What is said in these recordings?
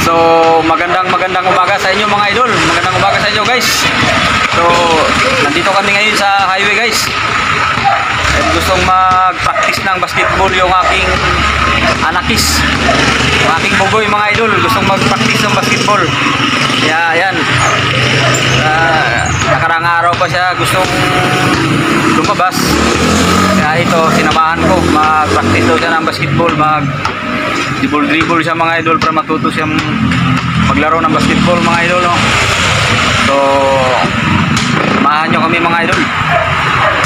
So magandang umaga sa inyo mga idol. Magandang umaga sa inyo guys. So nandito kami ngayon sa highway guys. At gustong mag-practice ng basketball yung aking anakis. Yung aking bugoy mga idol. Gustong mag-practice ng basketball. Kaya ayan. Nakarang araw pa siya gustong lumabas. Kaya ito sinamahan ko. Mag-practice daw siya ng basketball. Dribble siya mga idol para matuto siyang maglaro ng basketball mga idol, no? So samahan nyo kami mga idol.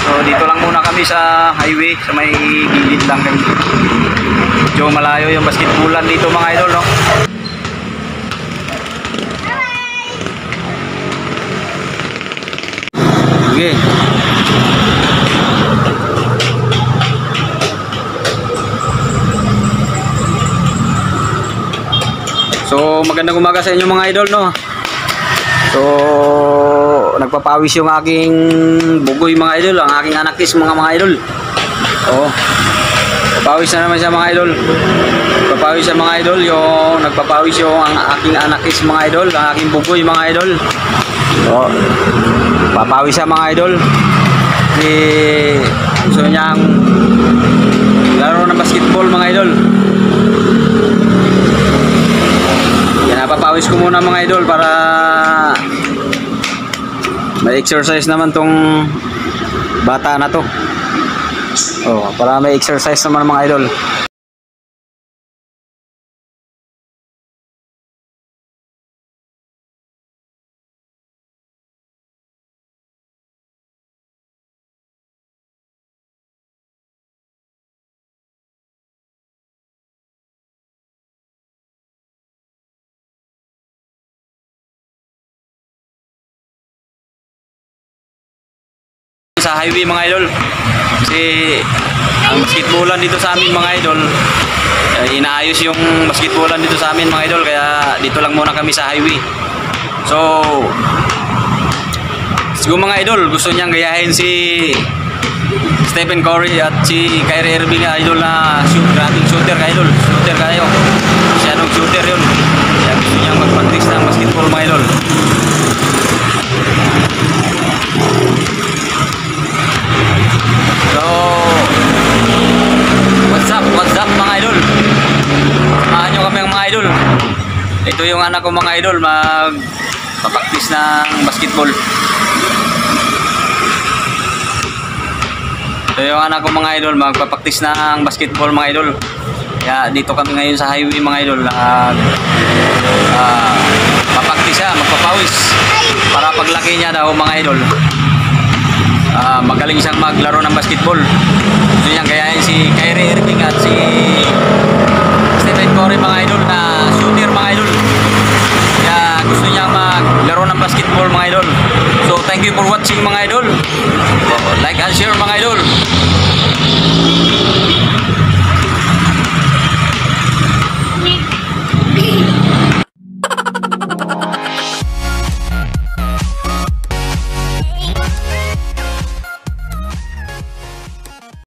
So dito lang muna kami sa highway, sa may gilid lang kami. Medyo malayo yung basketballan dito mga idol, no? Okay. So magandang umaga sa inyo mga idol, no. So nagpapawis yung aking bugoy mga idol, ang aking anakis mga idol. Oh. Papawis na naman siya mga idol. Papawis siya mga idol, yung nagpapawis yung ang aking anakis mga idol, ang aking bugoy mga idol. So papawis siya mga idol. Gusto niyang laro ng basketball mga idol. Napapawis ko muna mga idol para may exercise naman tong bata na to. Oh, para may exercise naman mga idol. Sa highway mga idol, kasi ang basketballan dito sa amin mga idol, inaayos yung basketballan dito sa amin mga idol, kaya dito lang muna kami sa highway. So siguro mga idol, gusto niyang gayahin si Stephen Curry at si Kyrie Irving idol na grabing shooter ka idol, shooter kayo, masyadong shooter yun, kaya gusto niyang mag-practice ng basketball mga idol. So what's up mga idol, samahan nyo kami mga idol. Ito yung anak ko mga idol, magpapaktis ng basketball. Ito yung anak ko mga idol, magpapaktis ng basketball mga idol. Kaya dito kami ngayon sa highway mga idol, papaktis siya, magpapawis para paglaki niya daw mga idol, magaling siyang maglaro ng basketball. Gusto niyang gayahin si Kyrie Irving at si Stephen Curry mga idol na shooter mga idol. Kaya gusto niyang maglaro ng basketball mga idol. So thank you for watching mga idol. Like and share mga idol.